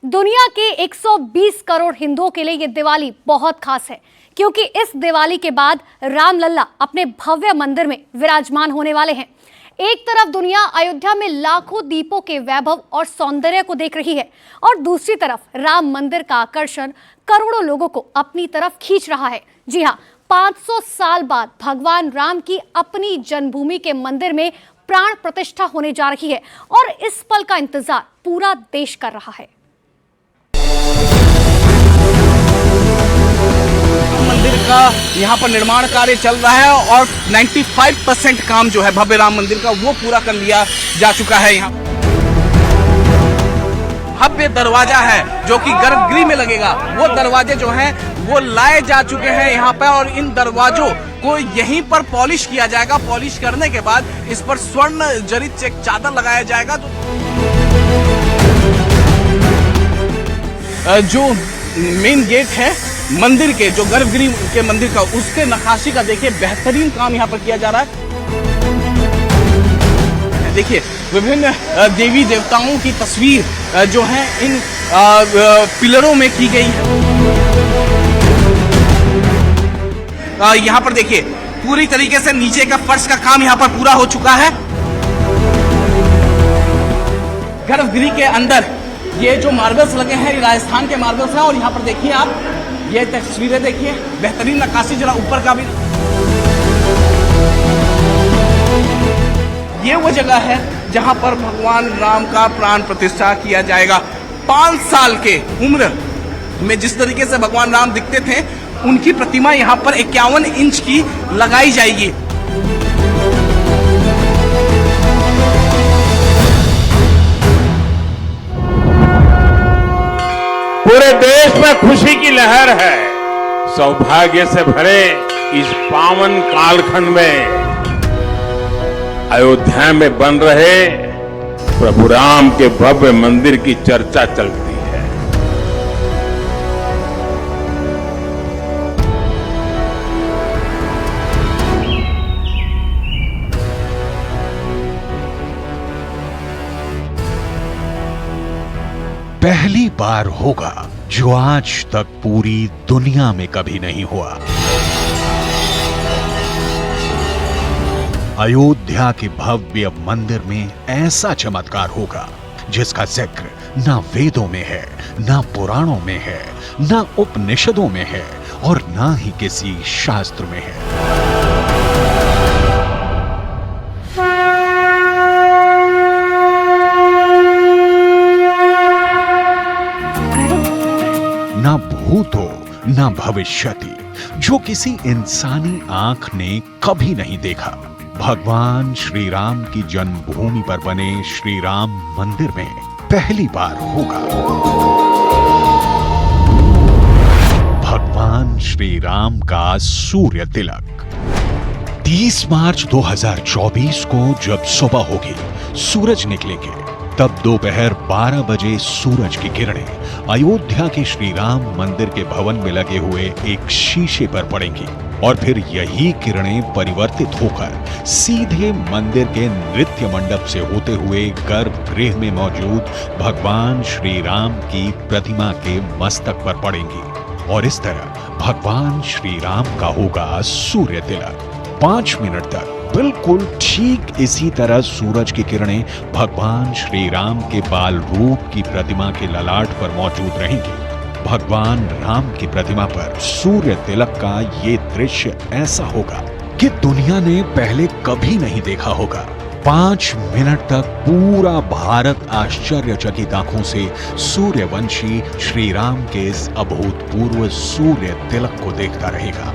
दुनिया के 120 करोड़ हिंदुओं के लिए ये दिवाली बहुत खास है, क्योंकि इस दिवाली के बाद रामलला अपने भव्य मंदिर में विराजमान होने वाले हैं। एक तरफ दुनिया अयोध्या में लाखों दीपों के वैभव और सौंदर्य को देख रही है, और दूसरी तरफ राम मंदिर का आकर्षण करोड़ों लोगों को अपनी तरफ खींच रहा है। जी हाँ, 500 साल बाद भगवान राम की अपनी जन्मभूमि के मंदिर में प्राण प्रतिष्ठा होने जा रही है, और इस पल का इंतजार पूरा देश कर रहा है। मंदिर का यहाँ पर निर्माण कार्य चल रहा है और 95% काम जो है भव्य राम मंदिर का वो पूरा कर लिया जा चुका है। यहाँ भव्य दरवाजा है जो कि गर्भगृह में लगेगा, वो दरवाजे जो हैं वो लाए जा चुके हैं यहाँ पर, और इन दरवाजों को यहीं पर पॉलिश किया जाएगा। पॉलिश करने के बाद इस पर स्वर्ण जड़ित एक चादर लगाया जाएगा। जो मेन गेट है मंदिर के, जो गर्भगृह के मंदिर का, उसके नक्काशी का देखिए बेहतरीन काम यहाँ पर किया जा रहा है। देखिए विभिन्न देवी देवताओं की तस्वीर जो है इन पिलरों में की गई है। यहाँ पर देखिए पूरी तरीके से नीचे का फर्श का काम यहाँ पर पूरा हो चुका है। गर्भगृह के अंदर ये जो मार्बल्स लगे हैं, ये राजस्थान के मार्बल्स हैं, और यहाँ पर देखिए आप ये तस्वीरें देखिए, बेहतरीन नक्काशी। जरा ऊपर का भी, ये वो जगह है जहां पर भगवान राम का प्राण प्रतिष्ठा किया जाएगा। 5 साल के उम्र में जिस तरीके से भगवान राम दिखते थे, उनकी प्रतिमा यहाँ पर 51 इंच की लगाई जाएगी। पूरे देश में खुशी की लहर है। सौभाग्य से भरे इस पावन कालखंड में अयोध्या में बन रहे प्रभु राम के भव्य मंदिर की चर्चा चलती है। पहली बार होगा जो आज तक पूरी दुनिया में कभी नहीं हुआ। अयोध्या के भव्य मंदिर में ऐसा चमत्कार होगा जिसका जिक्र ना वेदों में है, ना पुराणों में है, ना उपनिषदों में है, और ना ही किसी शास्त्र में है। ना भूत हो, ना भविष्यति, जो किसी इंसानी आंख ने कभी नहीं देखा। भगवान श्री राम की जन्मभूमि पर बने श्री राम मंदिर में पहली बार होगा। भगवान श्री राम का सूर्य तिलक 30 मार्च 2024 को जब सुबह होगी, सूरज निकलेंगे, तब दोपहर 12 बजे सूरज की किरणें अयोध्या के श्री राम मंदिर के भवन में लगे हुए एक शीशे पर पड़ेंगी, और फिर यही किरणें परिवर्तित होकर सीधे मंदिर के नृत्य मंडप से होते हुए गर्भगृह में मौजूद भगवान श्री राम की प्रतिमा के मस्तक पर पड़ेंगी, और इस तरह भगवान श्री राम का होगा सूर्य तिलक। 5 मिनट तक बिल्कुल ठीक इसी तरह सूरज की किरणें भगवान श्री राम के बाल रूप की प्रतिमा के ललाट पर मौजूद रहेंगी। भगवान राम की प्रतिमा पर सूर्य तिलक का ये दृश्य ऐसा होगा कि दुनिया ने पहले कभी नहीं देखा होगा। 5 मिनट तक पूरा भारत आश्चर्यचकित आंखों से सूर्यवंशी श्री राम के इस अभूतपूर्व सूर्य तिलक को देखता रहेगा।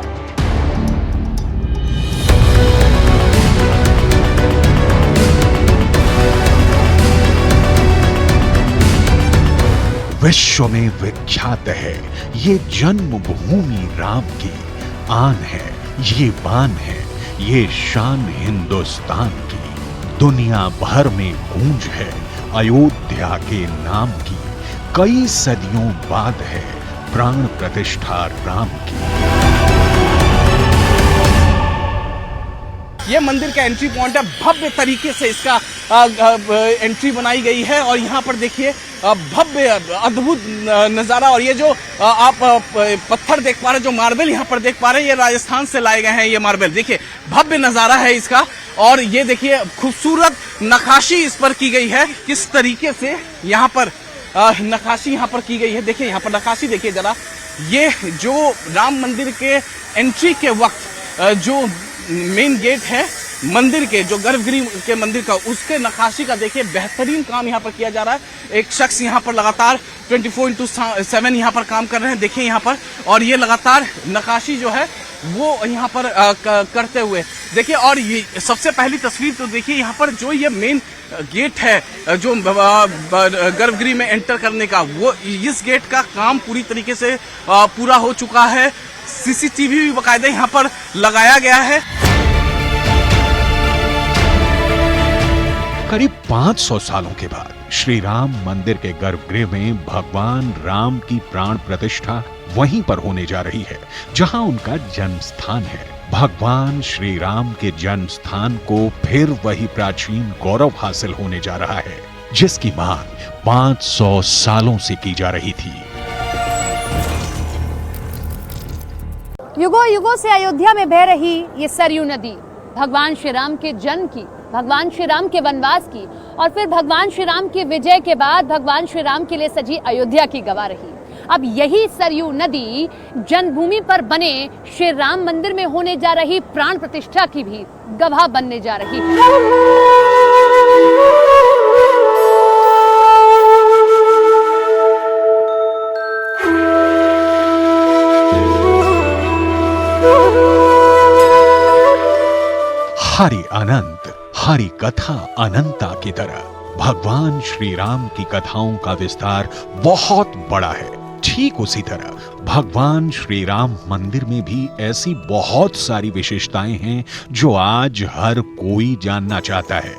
विश्व में विख्यात है ये जन्मभूमि राम की, आन है ये बान है ये शान हिंदुस्तान की। दुनिया भर में गूंज है अयोध्या के नाम की, कई सदियों बाद है प्राण प्रतिष्ठा राम की। ये मंदिर का एंट्री पॉइंट है, भव्य तरीके से इसका एंट्री बनाई गई है, और यहाँ पर देखिए भव्य अद्भुत नज़ारा। और ये जो आप पत्थर देख पा रहे हैं, जो मार्बल यहाँ पर देख पा रहे हैं, ये राजस्थान से लाए गए हैं। ये मार्बल देखिए, भव्य नज़ारा है इसका। और ये देखिए खूबसूरत नक्काशी इस पर की गई है, किस तरीके से यहाँ पर नक्काशी यहाँ पर की गई है। देखिए यहाँ पर नक्काशी देखिए जरा, ये जो राम मंदिर के एंट्री के वक्त जो मेन गेट है मंदिर के, जो गर्भगृह के मंदिर का, उसके नक्काशी का देखिए बेहतरीन काम यहाँ पर किया जा रहा है। एक शख्स यहाँ पर लगातार 24/7 यहाँ पर काम कर रहे हैं, देखिए यहाँ पर। और ये लगातार नक्काशी जो है वो यहाँ पर करते हुए देखिए। और ये सबसे पहली तस्वीर तो देखिए यहाँ पर, जो ये मेन गेट है जो गर्भगृह में एंटर करने का, वो इस गेट का काम पूरी तरीके से पूरा हो चुका है। सीसीटीवी भी बाकायदा यहाँ पर लगाया गया है। करीब 500 सालों के बाद श्री राम मंदिर के गर्भगृह में भगवान राम की प्राण प्रतिष्ठा वहीं पर होने जा रही है जहां उनका जन्म स्थान है। भगवान श्री राम के जन्म स्थान को फिर वही प्राचीन गौरव हासिल होने जा रहा है जिसकी मांग 500 सालों से की जा रही थी। युगों युगों से अयोध्या में बह रही ये सरयू नदी भगवान श्री राम के जन्म की, भगवान श्री राम के वनवास की और फिर भगवान श्री राम की विजय के बाद भगवान श्री राम के लिए सजी अयोध्या की गवाह रही। अब यही सरयू नदी जन्मभूमि पर बने श्री राम मंदिर में होने जा रही प्राण प्रतिष्ठा की भी गवाह बनने जा रही है। हरि अनंत, हरि कथा अनंता की तरह भगवान श्री राम की कथाओं का विस्तार बहुत बड़ा है। ठीक उसी तरह भगवान श्री राम मंदिर में भी ऐसी बहुत सारी विशेषताएं हैं जो आज हर कोई जानना चाहता है।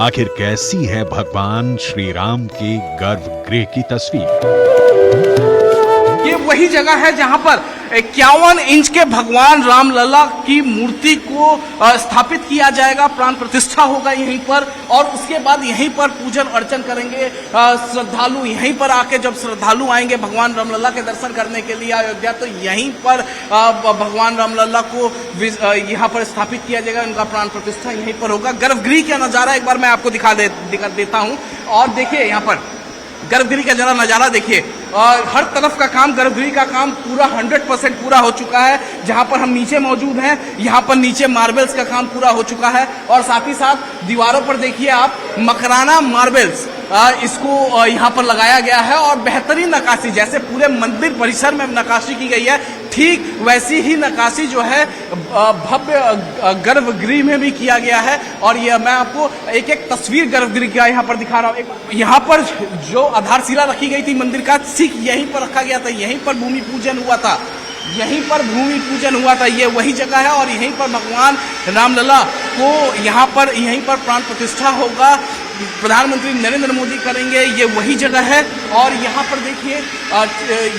आखिर कैसी है भगवान श्री राम के गर्भगृह की तस्वीर? ये वही जगह है जहां पर 51 इंच के भगवान रामलला की मूर्ति को स्थापित किया जाएगा। प्राण प्रतिष्ठा होगा यहीं पर और उसके बाद यहीं पर पूजन अर्चन करेंगे श्रद्धालु। यहीं पर आके जब श्रद्धालु आएंगे भगवान रामलला के दर्शन करने के लिए अयोध्या, तो यहीं पर भगवान रामलला को यहाँ पर स्थापित किया जाएगा। उनका प्राण प्रतिष्ठा यहीं पर होगा। गर्भगृह का नजारा एक बार मैं आपको दिखा देता हूँ। और देखिए यहाँ पर गर्भगृह का जरा नजारा देखिए, और हर तरफ का काम, गर्भगृह का काम पूरा 100% पूरा हो चुका है। जहां पर हम नीचे मौजूद हैं, यहाँ पर नीचे मार्बल्स का काम पूरा हो चुका है। और साथ ही साथ दीवारों पर देखिए आप मकराना मार्बल्स इसको यहाँ पर लगाया गया है। और बेहतरीन नक्काशी, जैसे पूरे मंदिर परिसर में नक्काशी की गई है, ठीक वैसी ही नक्काशी जो है भव्य गर्भगृह में भी किया गया है। और ये मैं आपको एक एक तस्वीर गर्भगृह का यहाँ पर दिखा रहा हूँ। यहाँ पर जो आधारशिला रखी गई थी मंदिर का, ठीक यहीं पर रखा गया था। यहीं पर भूमि पूजन हुआ था, यहीं पर भूमि पूजन हुआ था। ये वही जगह है और यहीं पर भगवान रामलला को यहाँ पर यहीं पर प्राण प्रतिष्ठा होगा। प्रधानमंत्री नरेंद्र मोदी करेंगे, ये वही जगह है। और यहाँ पर देखिए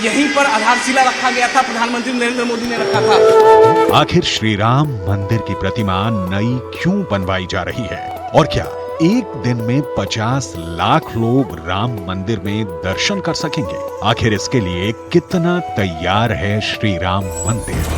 यहीं पर आधारशिला रखा गया था, प्रधानमंत्री नरेंद्र मोदी ने रखा था। आखिर श्री राम मंदिर की प्रतिमा नई क्यों बनवाई जा रही है और क्या एक दिन में 50 लाख लोग राम मंदिर में दर्शन कर सकेंगे? आखिर इसके लिए कितना तैयार है श्री राम मंदिर?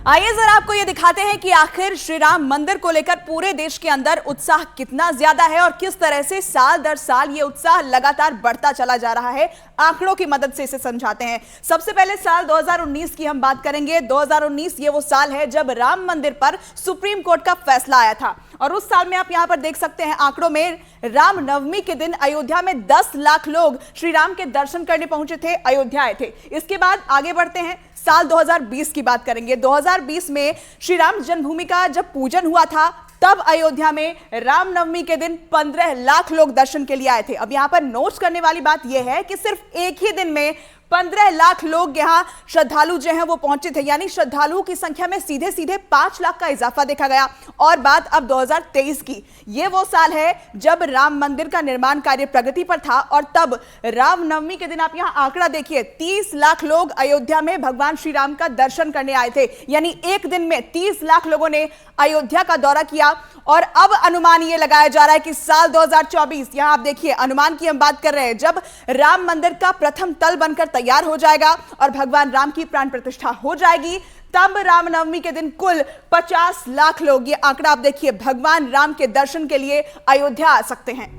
आइए जरा आपको ये दिखाते हैं कि आखिर श्री राम मंदिर को लेकर पूरे देश के अंदर उत्साह कितना ज्यादा है और किस तरह से साल दर साल ये उत्साह लगातार बढ़ता चला जा रहा है। आंकड़ों की मदद से इसे समझाते हैं। सबसे पहले साल 2019 की हम बात करेंगे। 2019 ये वो साल है जब राम मंदिर पर सुप्रीम कोर्ट का फैसला आया था। और उस साल में आप यहां पर देख सकते हैं आंकड़ों में, राम नवमी के दिन अयोध्या में 10 लाख लोग श्री राम के दर्शन करने पहुंचे थे, अयोध्या आए थे। इसके बाद आगे बढ़ते हैं, साल 2020 की बात करेंगे। 2020 में श्री राम जन्मभूमि का जब पूजन हुआ था, तब अयोध्या में रामनवमी के दिन 15 लाख लोग दर्शन के लिए आए थे। अब यहां पर नोट करने वाली बात यह है कि सिर्फ एक ही दिन में 15 लाख लोग यहाँ श्रद्धालु जो हैं वो पहुंचे थे, यानी श्रद्धालुओं की संख्या में सीधे सीधे 5 लाख का इजाफा देखा गया। और बात अब 2023 की, ये वो साल है जब राम मंदिर का निर्माण कार्य प्रगति पर था और तब रामनवमी के दिन आप यहाँ आंकड़ा देखिए, 30 लाख लोग अयोध्या में भगवान श्री राम का दर्शन करने आए थे। यानी एक दिन में 30 लाख लोगों ने अयोध्या का दौरा किया। और अब अनुमान ये लगाया जा रहा है कि साल 2024, यहां आप देखिए अनुमान की हम बात कर रहे हैं, जब राम मंदिर का प्रथम तल बनकर तैयार हो जाएगा और भगवान राम की प्राण प्रतिष्ठा हो जाएगी, तब रामनवमी के दिन कुल 50 लाख लोग, ये आंकड़ा आप देखिए, भगवान राम के दर्शन के लिए अयोध्या आ सकते हैं।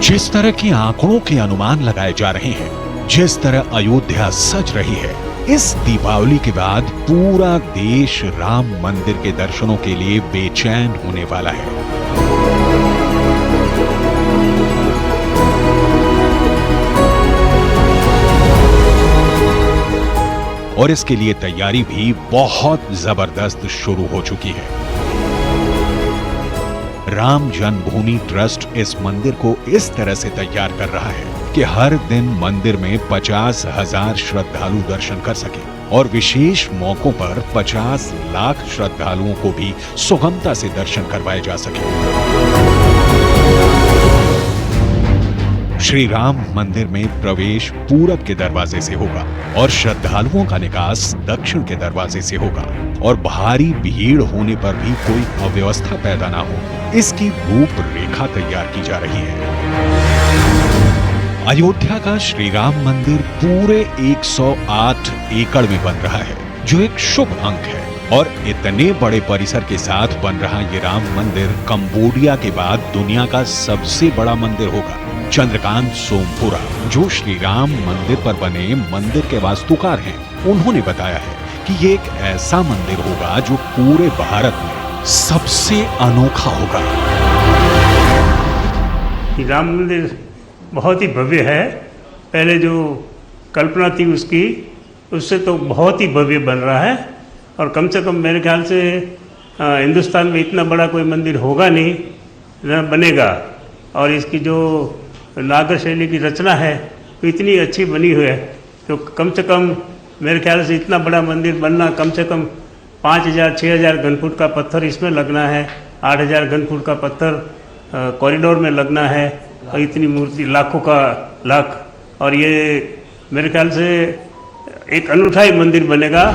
जिस तरह के आंकड़ों के अनुमान लगाए जा रहे हैं, जिस तरह अयोध्या सज रही है, इस दीपावली के बाद पूरा देश राम मंदिर के दर्शनों के लिए बेचैन होने वाला है। और इसके लिए तैयारी भी बहुत जबरदस्त शुरू हो चुकी है। राम जन्मभूमि ट्रस्ट इस मंदिर को इस तरह से तैयार कर रहा है कि हर दिन मंदिर में 50,000 श्रद्धालु दर्शन कर सके और विशेष मौकों पर 50 लाख श्रद्धालुओं को भी सुगमता से दर्शन करवाए जा सके। श्री राम मंदिर में प्रवेश पूरब के दरवाजे से होगा और श्रद्धालुओं का निकास दक्षिण के दरवाजे से होगा और भारी भीड़ होने पर भी कोई अव्यवस्था पैदा ना हो, इसकी रूपरेखा तैयार की जा रही है। अयोध्या का श्री राम मंदिर पूरे 108 एकड़ में बन रहा है, जो एक शुभ अंक है। और इतने बड़े परिसर के साथ बन रहा ये राम मंदिर कंबोडिया के बाद दुनिया का सबसे बड़ा मंदिर होगा। चंद्रकांत सोमपुरा, जो श्री राम मंदिर पर बने मंदिर के वास्तुकार हैं, उन्होंने बताया है कि ये एक ऐसा मंदिर होगा जो पूरे भारत में सबसे अनोखा होगा। राम मंदिर बहुत ही भव्य है। पहले जो कल्पना थी उसकी, उससे तो बहुत ही भव्य बन रहा है। और कम से कम मेरे ख्याल से हिंदुस्तान में इतना बड़ा कोई मंदिर होगा नहीं, न बनेगा। और इसकी जो नागर शैली की रचना है तो इतनी अच्छी बनी हुई है, तो कम से कम मेरे ख्याल से इतना बड़ा मंदिर बनना, कम से कम 5,000-6,000 घन फुट का पत्थर इसमें लगना है, 8,000 घन फुट का पत्थर कॉरिडोर में लगना है, और इतनी मूर्ति लाखों का लाख। और ये मेरे ख्याल से एक अनूठा ही मंदिर बनेगा।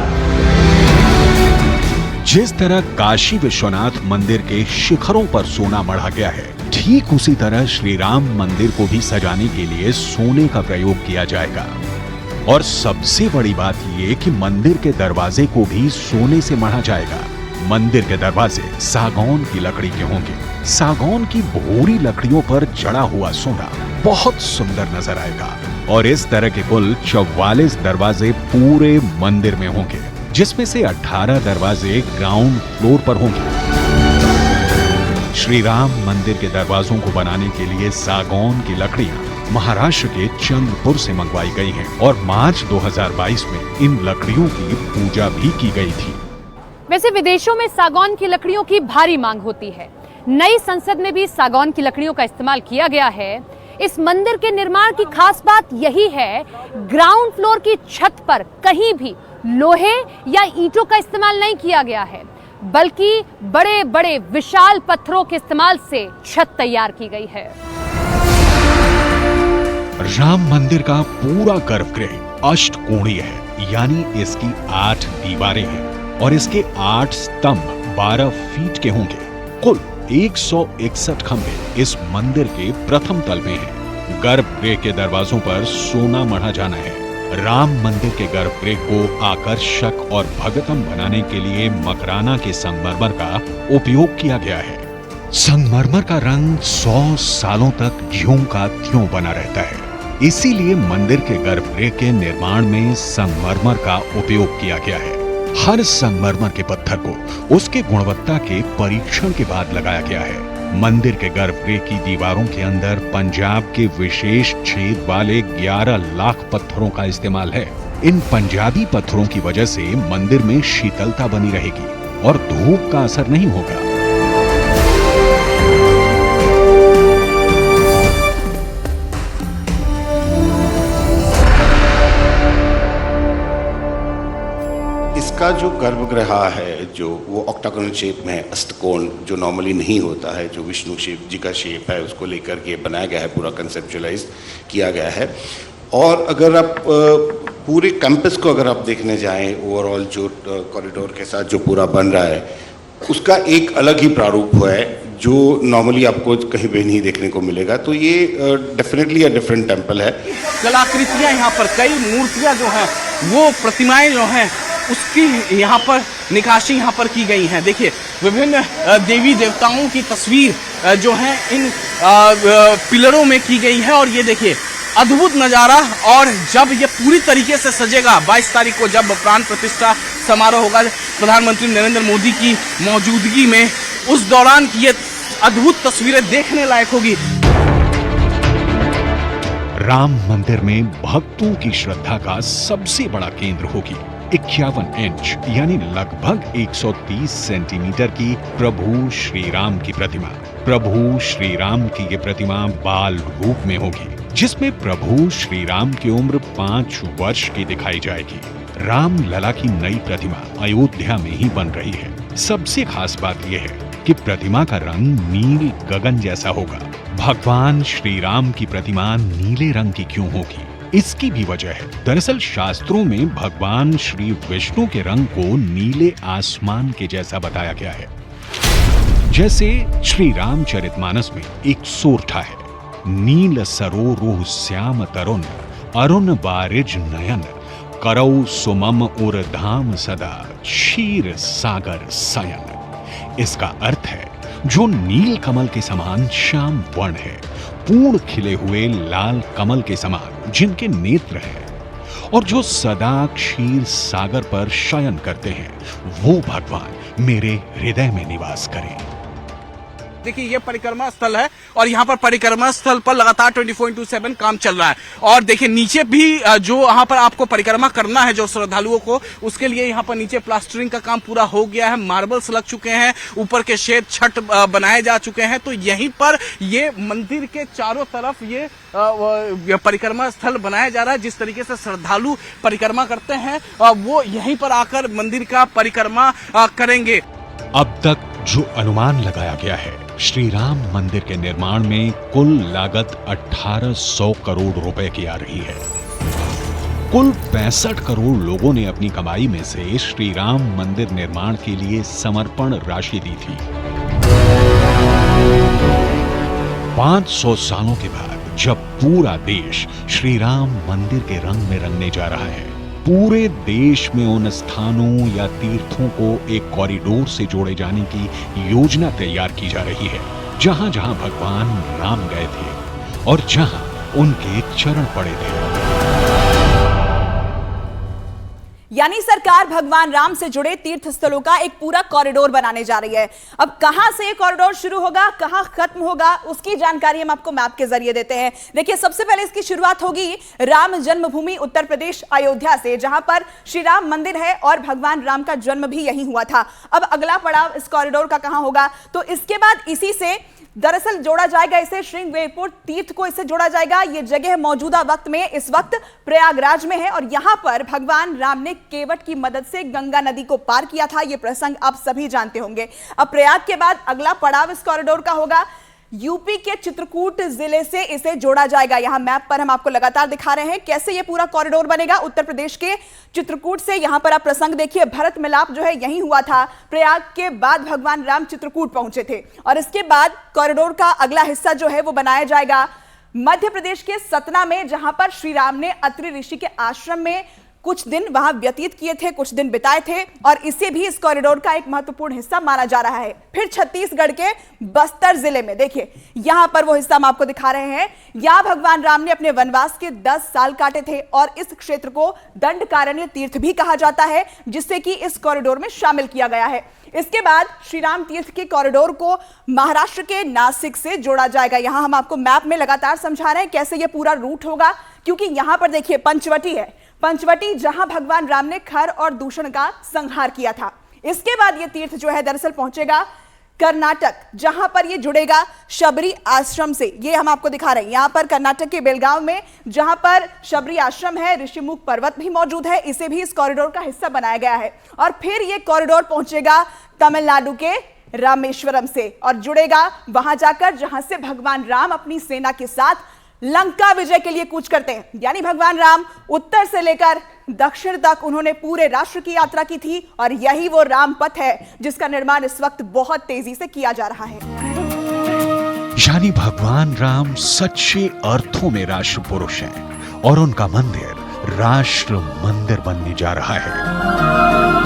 जिस तरह काशी विश्वनाथ मंदिर के शिखरों पर सोना मढ़ा गया है, ठीक उसी तरह श्री राम मंदिर को भी सजाने के लिए सोने का प्रयोग किया जाएगा। और सबसे बड़ी बात ये कि मंदिर के दरवाजे को भी सोने से मढ़ा जाएगा। मंदिर के दरवाजे सागौन की लकड़ी के होंगे। सागौन की भूरी लकड़ियों पर जड़ा हुआ सोना बहुत सुंदर नजर आएगा। और इस तरह के कुल 44 दरवाजे पूरे मंदिर में होंगे, जिसमें से 18 दरवाजे ग्राउंड फ्लोर पर होंगे। श्री राम मंदिर के दरवाजों को बनाने के लिए सागौन की लकड़ियां महाराष्ट्र के चंद्रपुर से मंगवाई गई हैं और मार्च 2022 में इन लकड़ियों की पूजा भी की गई थी। वैसे विदेशों में सागौन की लकड़ियों की भारी मांग होती है। नई संसद में भी सागौन की लकड़ियों का इस्तेमाल किया गया है। इस मंदिर के निर्माण की खास बात यही है, ग्राउंड फ्लोर की छत पर कहीं भी लोहे या ईंटों का इस्तेमाल नहीं किया गया है, बल्कि बड़े बड़े विशाल पत्थरों के इस्तेमाल से छत तैयार की गई है। राम मंदिर का पूरा गर्भगृह अष्टकोणीय है, यानी इसकी 8 दीवारें हैं और इसके 8 स्तंभ 12 फीट के होंगे। कुल 161 खंभे इस मंदिर के प्रथम तल में हैं। गर्भगृह के दरवाजों पर सोना मढ़ा जाना है। राम मंदिर के गर्भगृह को आकर्षक और भव्यतम बनाने के लिए मकराना के संगमरमर का उपयोग किया गया है। संगमरमर का रंग 100 सालों तक ज्यों का त्यों बना रहता है। इसीलिए मंदिर के गर्भगृह के निर्माण में संगमरमर का उपयोग किया गया है। हर संगमरमर के पत्थर को उसके गुणवत्ता के परीक्षण के बाद लगाया गया है। मंदिर के गर्भगृह की दीवारों के अंदर पंजाब के विशेष छेद वाले 11 लाख पत्थरों का इस्तेमाल है। इन पंजाबी पत्थरों की वजह से मंदिर में शीतलता बनी रहेगी और धूप का असर नहीं होगा। इसका जो गर्भगृह है, जो वो ऑक्टागोनल शेप में है, अष्टकोण जो नॉर्मली नहीं होता है, जो विष्णु शिव जी का शेप है, उसको लेकर के बनाया गया है, पूरा कंसेप्चुअलाइज किया गया है। और अगर आप पूरे कैंपस को अगर आप देखने जाएं, ओवरऑल जो कॉरिडोर के साथ जो पूरा बन रहा है, उसका एक अलग ही प्रारूप है जो नॉर्मली आपको कहीं भी नहीं देखने को मिलेगा। तो ये डेफिनेटली अ डिफरेंट टेम्पल है। कलाकृतियां यहाँ पर, कई मूर्तियां जो हैं, वो प्रतिमाएं जो हैं, उसकी यहाँ पर निकाशी यहाँ पर की गई हैं। देखिए, विभिन्न देवी देवताओं की तस्वीर जो है इन पिलरों में की गई है। और ये देखिए अद्भुत नज़ारा। और जब ये पूरी तरीके से सजेगा, 22 तारीख को जब प्राण प्रतिष्ठा समारोह होगा प्रधानमंत्री नरेंद्र मोदी की मौजूदगी में, उस दौरान की ये अद्भुत तस्वीरें देखने लायक होगी। राम मंदिर में भक्तों की श्रद्धा का सबसे बड़ा केंद्र होगी 51 इंच यानी लगभग 130 सेंटीमीटर की प्रभु श्री राम की प्रतिमा। प्रभु श्री राम की ये प्रतिमा बाल रूप में होगी, जिसमें प्रभु श्री राम की उम्र 5 वर्ष की दिखाई जाएगी। राम लला की नई प्रतिमा अयोध्या में ही बन रही है। सबसे खास बात यह है कि प्रतिमा का रंग नील गगन जैसा होगा। भगवान श्री राम की प्रतिमा नीले रंग की क्यों होगी, इसकी भी वजह है। दरअसल शास्त्रों में भगवान श्री विष्णु के रंग को नीले आसमान के जैसा बताया गया है। जैसे श्री रामचरितमानस में एक सोरठा है, नील सरोरुह श्याम तरुण अरुण बारिज नयन करौ सुमम उर धाम सदा क्षीर सागर सयन। इसका अर्थ है जो नील कमल के समान श्याम वर्ण है, पूर्ण खिले हुए लाल कमल के समान जिनके नेत्र हैं, और जो सदा क्षीर सागर पर शयन करते हैं, वो भगवान मेरे हृदय में निवास करें। देखिए, ये परिक्रमा स्थल है और यहाँ पर परिक्रमा स्थल पर लगातार 24/7 काम चल रहा है। और देखिए नीचे भी जो यहाँ पर आपको परिक्रमा करना है जो श्रद्धालुओं को, उसके लिए यहाँ पर नीचे प्लास्टरिंग का काम पूरा हो गया है, मार्बल्स लग चुके हैं, ऊपर के शेड छत बनाए जा चुके हैं। तो यहीं पर ये मंदिर के चारों तरफ ये परिक्रमा स्थल बनाया जा रहा है। जिस तरीके से श्रद्धालु परिक्रमा करते हैं वो यहीं पर आकर मंदिर का परिक्रमा करेंगे। अब तक जो अनुमान लगाया गया है, श्री राम मंदिर के निर्माण में कुल लागत 1800 करोड़ रुपए की आ रही है। कुल 65 करोड़ लोगों ने अपनी कमाई में से श्री राम मंदिर निर्माण के लिए समर्पण राशि दी थी। 500 सालों के बाद जब पूरा देश श्री राम मंदिर के रंग में रंगने जा रहा है, पूरे देश में उन स्थानों या तीर्थों को एक कॉरिडोर से जोड़े जाने की योजना तैयार की जा रही है, जहां जहां भगवान राम गए थे और जहां उनके चरण पड़े थे। यानी सरकार भगवान राम से जुड़े तीर्थ स्थलों का एक पूरा कॉरिडोर बनाने जा रही है। अब कहां से ये कॉरिडोर शुरू होगा, कहां खत्म होगा, उसकी जानकारी हम आपको मैप के जरिए देते हैं। देखिए, सबसे पहले इसकी शुरुआत होगी राम जन्मभूमि उत्तर प्रदेश अयोध्या से, जहां पर श्री राम मंदिर है और भगवान राम का जन्म भी यहीं हुआ था। अब अगला पड़ाव इस कॉरिडोर का कहां होगा, तो इसके बाद इसी से दरअसल जोड़ा जाएगा, इसे श्रृंगवेरपुर तीर्थ को इससे जोड़ा जाएगा। यह जगह मौजूदा वक्त में इस वक्त प्रयागराज में है और यहां पर भगवान राम ने केवट की मदद से गंगा नदी को पार किया था। यह प्रसंग आप सभी जानते होंगे। अब प्रयाग के बाद अगला पड़ाव इस कॉरिडोर का होगा यूपी के चित्रकूट जिले से इसे जोड़ा जाएगा। यहां मैप पर हम आपको लगातार दिखा रहे हैं कैसे यह पूरा कॉरिडोर बनेगा। उत्तर प्रदेश के चित्रकूट से यहां पर आप प्रसंग देखिए, भरत मिलाप जो है यहीं हुआ था। प्रयाग के बाद भगवान राम चित्रकूट पहुंचे थे और इसके बाद कॉरिडोर का अगला हिस्सा जो है वो बनाया जाएगा मध्य प्रदेश के सतना में, जहां पर श्री राम ने अत्रि ऋषि के आश्रम में कुछ दिन वहां व्यतीत किए थे, कुछ दिन बिताए थे और इसे भी इस कॉरिडोर का एक महत्वपूर्ण हिस्सा माना जा रहा है। फिर छत्तीसगढ़ के बस्तर जिले में देखिए, यहां पर वो हिस्सा हम आपको दिखा रहे हैं। यहां भगवान राम ने अपने वनवास के 10 साल काटे थे और इस क्षेत्र को दंडकारण्य तीर्थ भी कहा जाता है, जिससे कि इस कॉरिडोर में शामिल किया गया है। इसके बाद श्री राम तीर्थ के कॉरिडोर को महाराष्ट्र के नासिक से जोड़ा जाएगा। यहां हम आपको मैप में लगातार समझा रहे हैं कैसे यह पूरा रूट होगा, क्योंकि यहां पर देखिए पंचवटी है, पंचवटी जहां भगवान राम ने खर और दूषण का संहार किया था। इसके बाद यह तीर्थ जो है दरअसल पहुंचेगा कर्नाटक, जहां पर ये जुड़ेगा शबरी आश्रम से। ये हम आपको दिखा रहे हैं यहां पर कर्नाटक के बेलगांव में, जहां पर शबरी आश्रम है, ऋषिमुख पर्वत भी मौजूद है, इसे भी इस कॉरिडोर का हिस्सा बनाया गया है। और फिर ये कॉरिडोर पहुंचेगा तमिलनाडु के रामेश्वरम से और जुड़ेगा वहां जाकर जहां से भगवान राम अपनी सेना के साथ लंका विजय के लिए कूच करते हैं। यानी भगवान राम उत्तर से लेकर दक्षिण तक उन्होंने पूरे राष्ट्र की यात्रा की थी और यही वो राम पथ है जिसका निर्माण इस वक्त बहुत तेजी से किया जा रहा है। यानी भगवान राम सच्चे अर्थों में राष्ट्र पुरुष हैं और उनका मंदिर राष्ट्र मंदिर बनने जा रहा है।